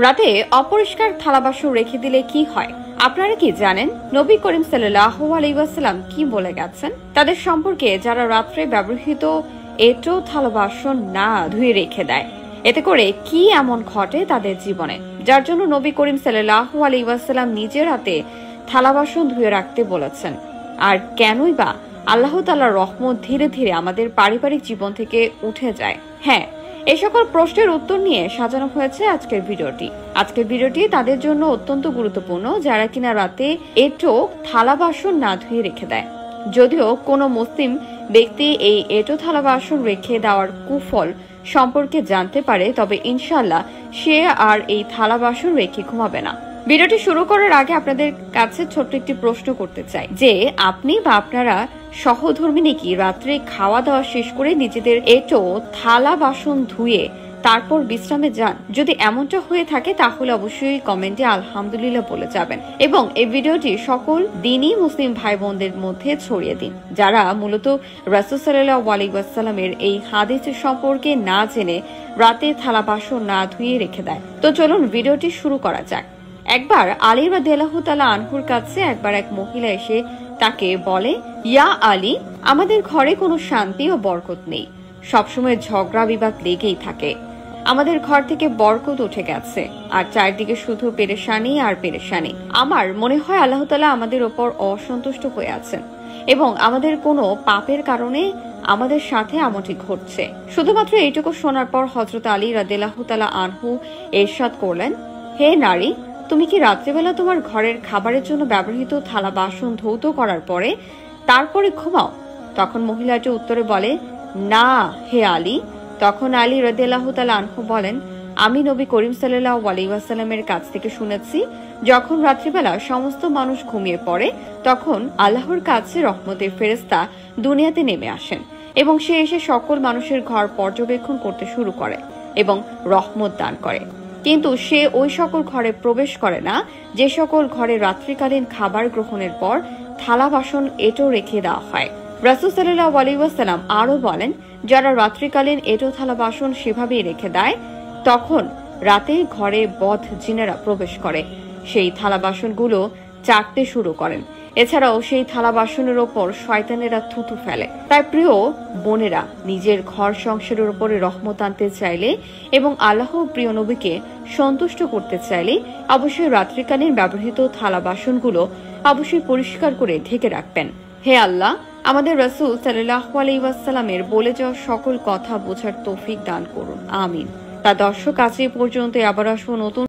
রাতে অপরিষ্কার থালা বাসন রেখে দিলে কি হয়? আপনারা কি জানেন নবী করিম সাল্লাল্লাহু আলাইহি ওয়াসাল্লাম কি বলে গেছেন? তাদের সম্পর্কে যারা রাত্রে ব্যবহৃত এঁটো থালা বাসন না ধুয়ে রেখে দেয়, এতে করে কি এমন ঘটে তাদের জীবনে, যার জন্য নবী করিম সাল্লাল্লাহু আলাইহি ওয়াসাল্লাম নিজের হাতে থালা বাসন ধুয়ে রাখতে বলেছেন। আর কেনই বা আল্লাহ তাআলার রহমত ধীরে ধীরে আমাদের পারিবারিক জীবন থেকে উঠে যায়? হ্যাঁ, এই সকল প্রশ্নের উত্তর নিয়ে সাজানো হয়েছে আজকের ভিডিওটি তাদের জন্য অত্যন্ত গুরুত্বপূর্ণ, যারা কিনা রাতে এঁটো থালা বাসন না ধুয়ে রেখে দেয়। যদিও কোনো মুসলিম ব্যক্তি এই এঁটো থালা বাসন রেখে দেওয়ার কুফল সম্পর্কে জানতে পারে, তবে ইনশাআল্লাহ সে আর এই থালা বাসন রেখে ঘুমাবে না। ভিডিওটি শুরু করার আগে আপনাদের কাছে ছোট্ট একটি প্রশ্ন করতে চাই যে আপনি বা আপনারা সহধর্মিনী কি রাত্রে খাওয়া দাওয়া শেষ করে নিজেদের এঁটো থালা বাসন ধুয়ে তারপর বিশ্রামে যান? যদি এমনটা হয়ে থাকে তাহলে অবশ্যই কমেন্টে আলহামদুলিল্লাহ বলে যাবেন এবং এই ভিডিওটি সকল দিনই মুসলিম ভাই বোনদের মধ্যে ছড়িয়ে দিন, যারা মূলত রাসূল সাল্লাল্লাহু আলাইহি ওয়াসাল্লামের এই হাদিস সম্পর্কে না জেনে রাতে থালা বাসন না ধুয়ে রেখে দেয়। তো চলুন ভিডিওটি শুরু করা যাক। একবার আলী রাদিয়াল্লাহু তাআলা আনহুর কাছে একবার এক মহিলা এসে তাকে বলে, ইয়া আলী, আমাদের ঘরে কোনো শান্তি ও বরকত নেই, সবসময় ঝগড়া বিবাদ লেগেই থাকে। আমাদের ঘর থেকে বরকত উঠে গেছে আর চারদিকে শুধু পেরেশানি আর পেরেশানি। আমার মনে হয় আল্লাহ তাআলা আমাদের ওপর অসন্তুষ্ট হয়ে আছেন এবং আমাদের কোনো পাপের কারণে আমাদের সাথে এমনটি ঘটছে। শুধুমাত্র এইটুকু শোনার পর হযরত আলী রাদিয়াল্লাহু তাআলা আনহু ইরশাদ করলেন, হে নারী, তুমি কি রাত্রিবেলা তোমার ঘরের খাবারের জন্য ব্যবহৃত থালা বাসন ধৌত করার পরে তারপরে ঘুমাও? তখন মহিলাটি উত্তরে বলে, না হে আলী। তখন আলী রাদিয়াল্লাহু তাআলা আনহু বলেন, আমি নবী করিম সাল্লাল্লাহু আলাইহি ওয়াসাল্লামের কাছ থেকে শুনেছি, যখন রাত্রিবেলা সমস্ত মানুষ ঘুমিয়ে পড়ে তখন আল্লাহর কাছে রহমতের ফেরেশতা দুনিয়াতে নেমে আসেন এবং সে এসে সকল মানুষের ঘর পর্যবেক্ষণ করতে শুরু করে এবং রহমত দান করে, কিন্তু সে ওই সকল ঘরে প্রবেশ করে না যে সকল ঘরে রাত্রিকালীন খাবার গ্রহণের পর থালা বাসন এঁটো রেখে দেওয়া হয়। রাসূল সাল্লাল্লাহু আলাইহি ওয়াসাল্লাম আরো বলেন, যারা রাত্রিকালীন এঁটো থালা বাসন সেভাবেই রেখে দেয়, তখন রাতে ঘরে বদ জিনেরা প্রবেশ করে, সেই থালা বাসনগুলো চাটতে শুরু করেন। এছাড়াও সেই থালা বাসনের ওপর শয়তানেরা থুতু ফেলে। তাই প্রিয় বোনেরা, নিজের ঘর সংসারের উপরে রহমত আনতে চাইলে এবং আল্লাহ প্রিয় নবীকে সন্তুষ্ট করতে চাইলে অবশ্যই রাত্রিকালীন ব্যবহৃত থালা বাসনগুলো অবশ্যই পরিষ্কার করে ঢেকে রাখবেন। হে আল্লাহ, আমাদের রাসূল সাল্লাল্লাহু আলাইহি ওয়াসাল্লামের বলে যাওয়া সকল কথা বোঝার তৌফিক দান করুন, আমিন। তা দর্শক, আজ এই পর্যন্ত, আবার আসবো নতুন